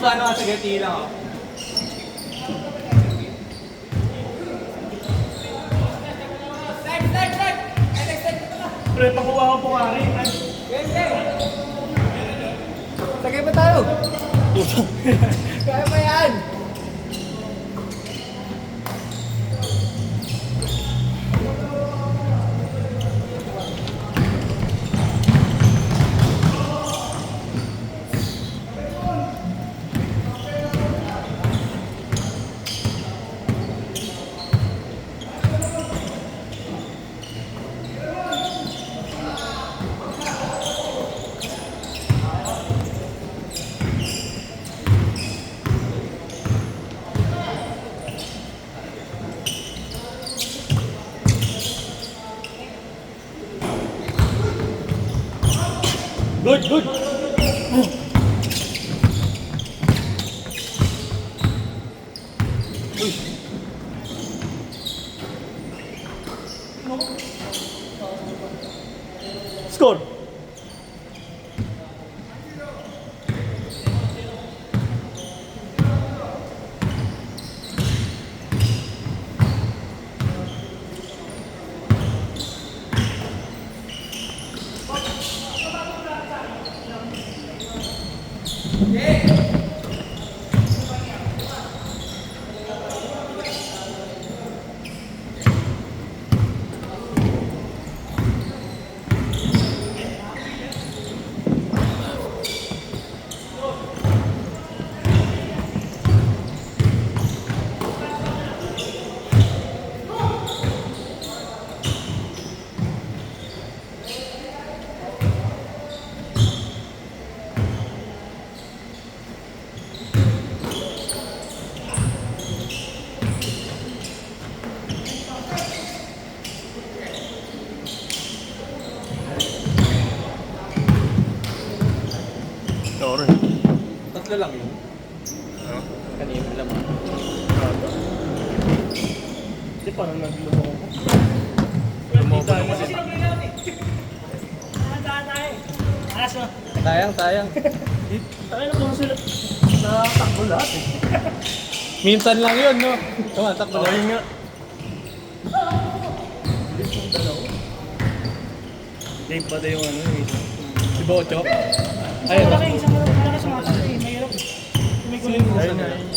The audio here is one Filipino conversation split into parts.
paano ka sige, tila ako. Pre, pakuha ko po kari. Sagay pa tayo. Kaya pa yan. Good, good. Score. Sorry. Tatlo lang yun. Kanina lang. Hindi, parang naglumo ko. Lumobo naman Kasi Tayang, tayang. tayo na kung sila natakbo lahat eh. Minsan lang yun, no? Tumatakbo Okay lang. nga. Dave pa tayo yung ano eh. Si Bocho. Ayun. Isang malaki sumasakit eh. Mahirap. Tumigulo mo. Ayun nga yung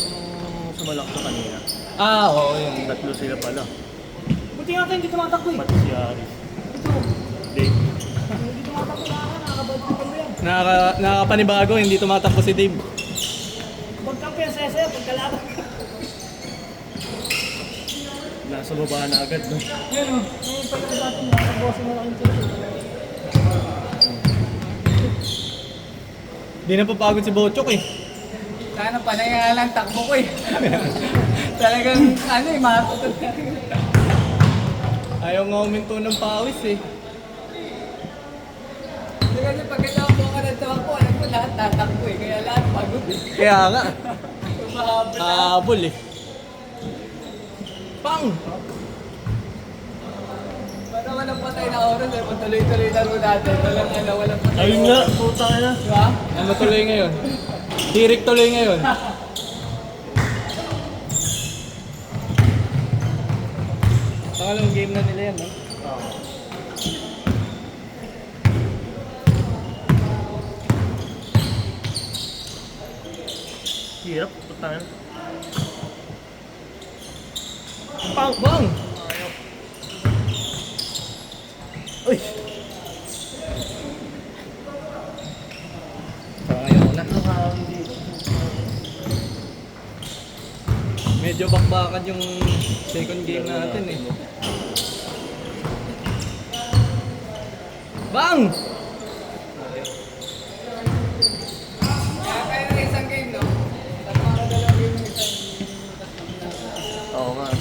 sumalakto kanina. Ah, oo, yun. Tatlo sila pala. Buti nga tayo hindi tumatakbo eh. Pati si Aris. Ito. Dave. Hindi tumatakbo na ako. Nakakabad ko yan. Nakakapanibago, hindi tumatakbo si Dave. Pagkampi ang saya-saya. Pagkalaban. Nasa baba na agad, no? Yan o. Ngayon pa yung natin. Nakakabosin na lang yung tito. Hindi na papagod si Bochok eh. Sana panayalan takbo ko eh. Talagang ano eh, makakutod na rin. Ayaw nga uminto ng pawis eh. Hindi kasi pagkatapos ko na tumakbo, alam ko lahat tatakbo eh. Kaya lahat pagod eh. Kaya nga. Mahabol na. Habol eh. Pang! Parang walang patay na oras eh. Patuloy-tuloy laro natin. Walang ano, walang patay. Ayun nga, puta na. Diba? Ano tuloy ngayon? Direct tuloy ngayon. Pangalawang game na nila yan, no? Hirap, puta na. Pang! Bang! Uy! Ayaw na. Medyo bakbakan yung second game natin eh. Bang! Kaya kayo na isang game, no? Tatlo na dalawang game ng isang. Oo nga.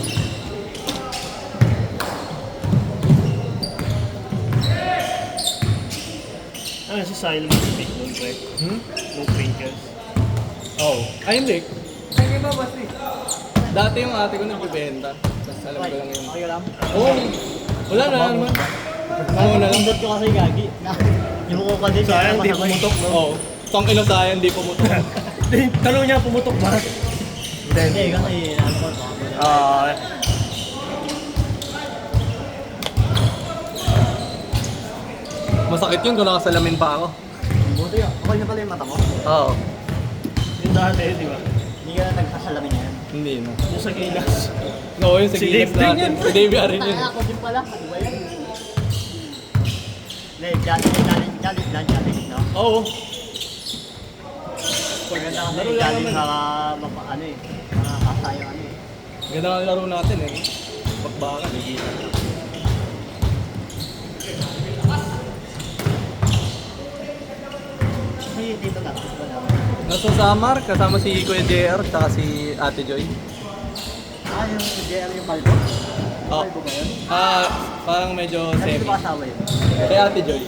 Ano si Silent Speak nun, pre? No Crinkles. Oh. Ay hindi. Sige ba, Basti? Dati yung ate ko nagbibenta. Tapos alam ko lang yun. Okay lang. Oo. Wala na naman. Ano na lang. Pindot ko kasi gagi. Yung ko ka din. Sayang, di pumutok, no? Oo. Tang ina sayang, hindi pumutok. Tanong niya, pumutok ba? Hindi, kasi ano ko, Ah, Masakit yun kung nakasalamin pa ako. buti yun. Okay na pala yung mata mo. Oo. yung dati, di ba? Hindi ka na nagsasalamin yan. Hindi na. Yung sa gilas. No, yun sa Si gilas Dave din natin. yun. Si Dave rin yun. Ako din pala, ano ba yan? Hindi, challenge, no? Oo. Maganda kasi Laro lang challenge naman. sa ano eh, mga kasayo ano eh. Ganda nga laro natin eh. Bakbakan, nagigita. Kasi dito na, wala. Nasa Samar, kasama si Kuya JR, tsaka si Ate Joy. Yung JL yung Malbo? Oh. Malbo ba yun? Parang medyo Kasi semi. ito ba asawa yun? Kay Ate Joy.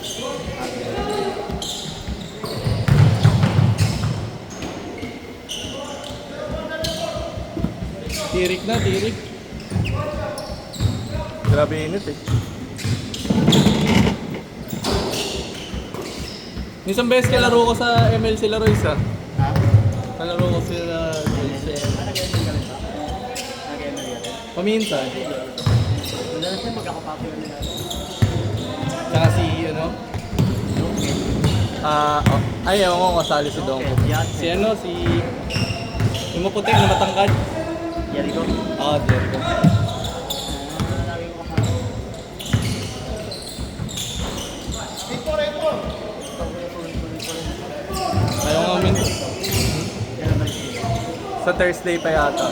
Tirik na, tirik. Grabe init eh. Isang beses kalaro ko sa MLC Larois ah. Ha? Kalaro ko sila Nag-ML ka rin ba? Nag-ML yan. paminsan. Wala na siya magkakapapyo nila. Tsaka si ano? Ay, ewan ko kasali si Dongko. Si ano, si... Yung maputik na matangkad. Jericho. Jericho. Lagi ko kasama. Ayaw nga min. Kailan balik dito? Sa Thursday pa yata.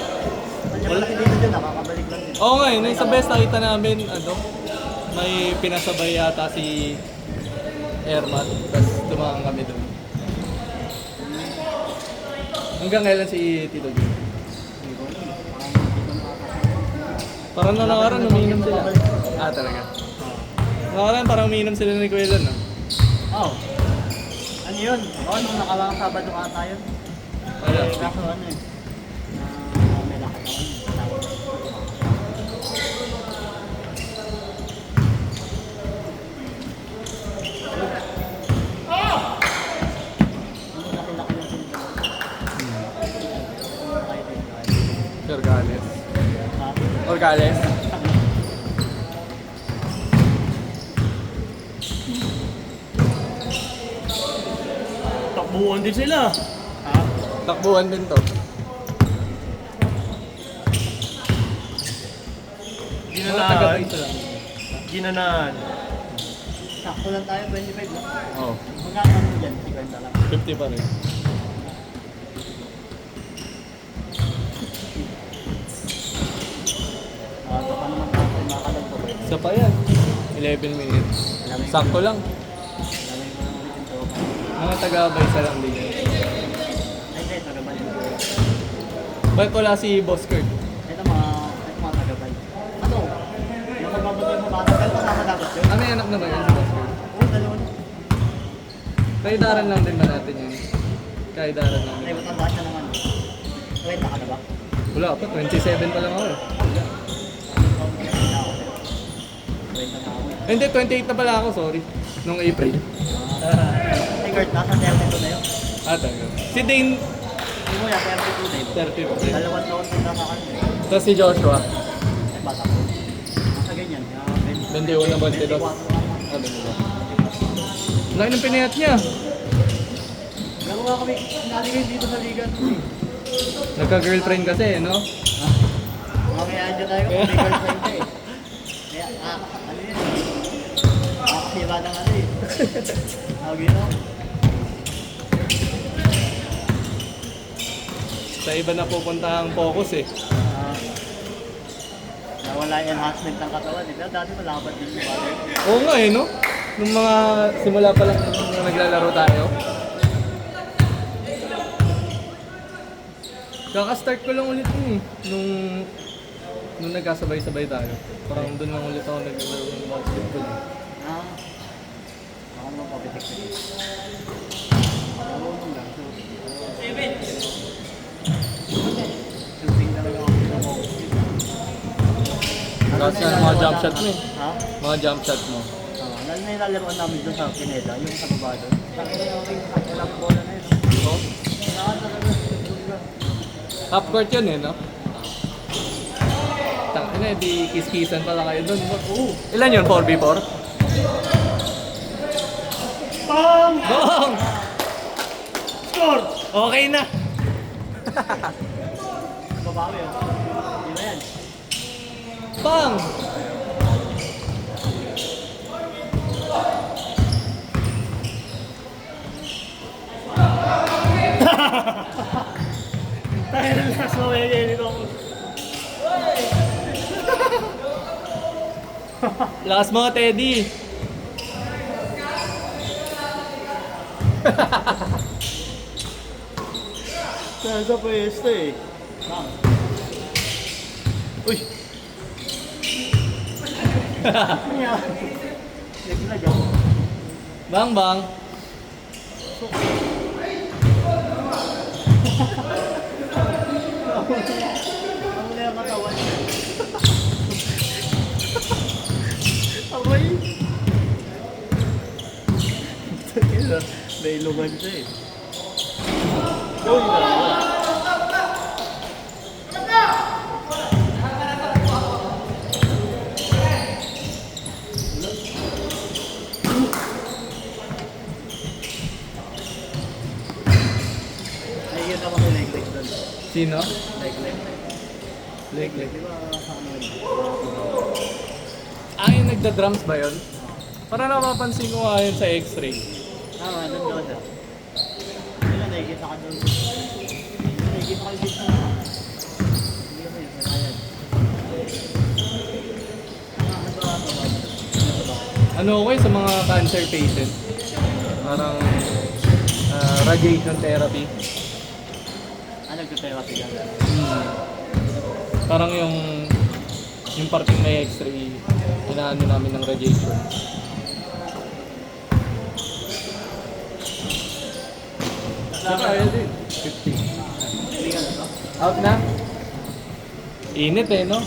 Wala kasi dito dyan, nakakabalik lang din. Oo nga yun, sa best nakita namin, ano, may pinasabay yata si Airmat, tapos dumaan kami doon. Hanggang kailan si Tito Jun? Parang nakaraan, umiinom sila. Talaga. Nakaraan, parang umiinom sila ni Kuya Lon, no? Oh. Ano yun? Nung nakarang Sabado ata yun. Wala. Kaso ano eh. May lakad ako. Orgales. Orgales? Takbuhan din sila. Takbuhan din to. Ginanaan. Ginanaan. Sakto lang tayo, 25 no? Oo. Magkano mo dyan? 50 lang. 50 pa rin. Baka naman tayo makalag po. Isa pa yan. 11 minutes. Sakto lang. Lamay ko lang ulit yung tropa. Mga taga-baysa lang din. Ay, hindi. Tagabay. Ba't wala si Boss Kurt? Ito mga tagabay. Ano? Yung magbabagay mo bata. Pero kasama dapat yun. May anak na ba yan si Boss Kurt? Oo, dalawa na. Kaidaran lang din ba natin yun? Kaidaran lang Ay, din. matanda siya naman. Kwenta ka na ba? Wala pa, 27 pa lang ako eh. Kwenta na ako. Hindi, 28 na pala ako, sorry. Nung April. Ay, Kurt, nasa 32 na yun. Talaga. Si Dane, Hindi mo yan, 32 na yun. 30 pa rin. Dalawang taon din nasa kanila. Tapos si Joshua, Ay, bata ko. Nasa ganyan. 21 na ba si Dos? Ano ba? Laki ng pinayat niya. Gagawa kami, naligay dito sa liga. Nagka-girlfriend kasi, no? Mamaya dyan tayo, may girlfriend ka eh. Kaya, ano yun? Nakakasiba ng ano eh. Tawag yun ako. Sa iba na pupunta ang focus eh. Nawala yung enhancement ng katawan eh. Pero dati malapad din yung bagay. Oo nga eh, no? Nung mga simula pa lang nung naglalaro tayo. Kaka-start ko lang ulit yun eh. Nung nagkasabay-sabay tayo. Parang doon lang ulit ako naglalaro ng basketball. Ako naman pabitik na yun. Marunong lang. Shooting talaga ako pinamokos yun. Tapos nga mga jump shot mo eh. Ha? Mga jump shot mo. Lalo na yung lalaroan namin doon sa Pineda, yung sa baba doon. Sabi na yung walang bola na yun. Oh. Half court yun eh, no? Tangina, di kiss-kissan pala kayo dun. Ilan yun? 4v4? Pang! Bong! Score! Okay na! Babawi oh. Di ba yan? Bang! Tayo na last mamaya niya nito ako. Lakas mo, Teddy! Nasa pwesto eh. Uy! Naglag ako. Bang, bang! Ako na yung katawan niya. Amoy! May ilungan siya eh. Uy! Nakikita ko kay Leg doon. Sino? Leg. Leg. Di ba sa ano yun? Yung nagda-drums ba yun? Para napapansin ko nga yun sa x-ray. Doon siya. Yun na, nakikita ka doon. Nakikita ka dito. Hindi ko yun, kaya yan. Ano ko sa mga cancer patient? Parang radiation therapy. Nagtitherapy ka. Parang yung parting may x-ray, inaano namin ng radiation. Saka yun din. 50. Hindi ka na to? Out na? Init eh, no?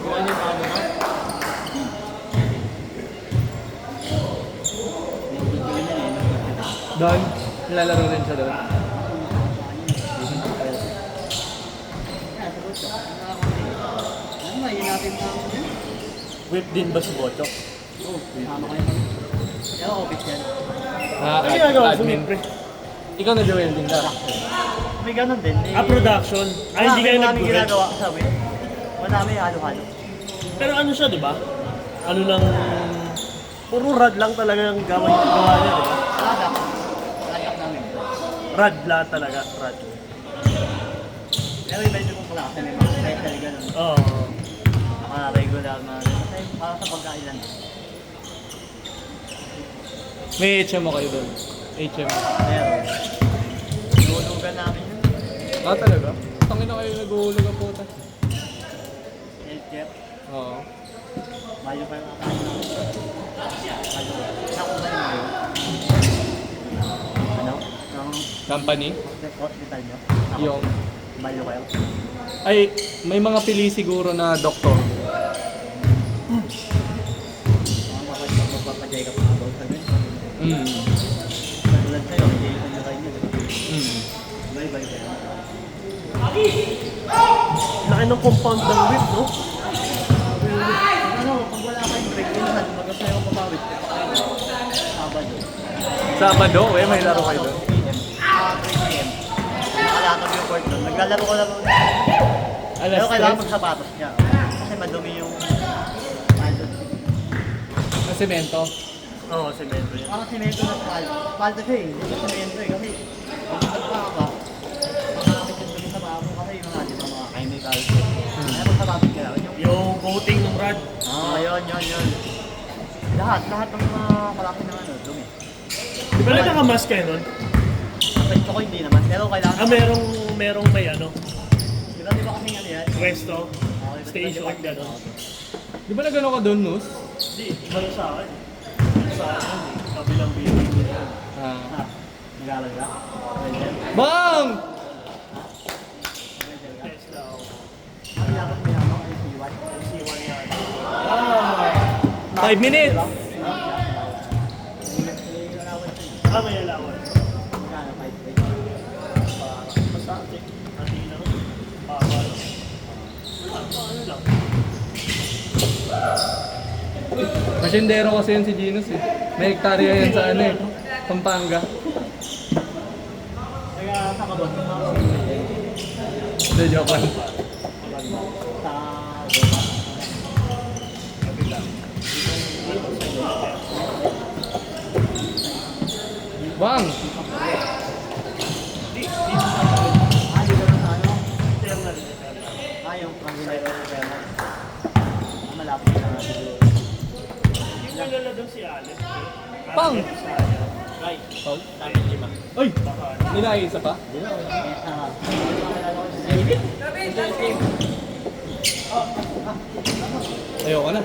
Kung ano yung paano ka? Doon, nilalaro rin siya doon. Ano nga, yun natin na ako dyan? Whip din ba si Bochok? Oo, kasama kayo kami. Yung office yan. Ano ginagawa sa Admin. Whip, pre? Ikaw nag-welding ka. May ganun din. Production. Ay, hindi kayo namin nag-whip. ginagawa sa web. Madami halo-halo. Pero ano siya, di ba? Ano lang... Puro rad lang talaga yung gawa niya, di ba? Radak. Radak namin. Rad lahat talaga, rad. Pero iba yung kung klase, may mga special ganun. Oo. Naka-regular na. Kasi para sa pagkailan. May HMO kayo doon. HMO. Meron. Nulugan namin yun. Ah, talaga? Tangin na kayo nag-uulog ang puta. Healthcare. Oo. Bayo pa yung kakain namin. Naku ba naman yun? Ano? Yung Company? hospital nyo? Yung... Bayo kayo? Ay, may mga pili siguro na doktor. Mga magpapacheck up mga daw sa ganyan. Katulad sa'yo, hindi ko nyo kayo nyo. Bayo kayo. Laki ng compound ng whip, no? Ano, pag wala kayong break, minsan mag-asaya ko papawit. Sabado. Sabado, may laro kayo doon. 3 p.m. Nakalatag yung court doon. Naglalaro ko lang. Alas Pero kailangan 3. magsapatos niya. Kasi madumi yung... Ano? Na semento. Oo, semento yan. Parang semento na palto. Palto siya eh. Hindi siya semento eh. Kasi pag nagpa ka, makakapit yung dumi sa bako kasi yung mga, di ba, mga chemical. Kaya magsapatos ka lang. Yung coating ng rad. Yun. Lahat ng mga kalaki ng ano, dumi. Di ba nagkakamask kayo nun? Pwede ko hindi naman. Pero kailangan... Merong may ano, Di ba kasi ano yan? pwesto, Okay, station, pwede ko- gano'n. Di ba nagano ka doon, Nus? Hindi, iba yung sa akin. Sa akin, kabilang building nila. Ah. Ha? Nag-aaral ka? Pwede yan. Bang! Tesla, ako. Ano dapat may ano? Ay, siwan. C1 yan. 5 minutes! Ah, may alawan. Magkano? 5 days. Masyendero kasi yan si Ginos eh. May hektarya yan sa ano eh. Pampanga. Kaya sa kabot. Hindi, joke lang. Sa Goma. Bang! Dito na sa ano? Yung pang-live na pera. Malapit na nga siguro. Yung nalala doon si Alex. Pang! Right. Paul? Dami 5. Uy! Ninaisa pa? Ayoko na.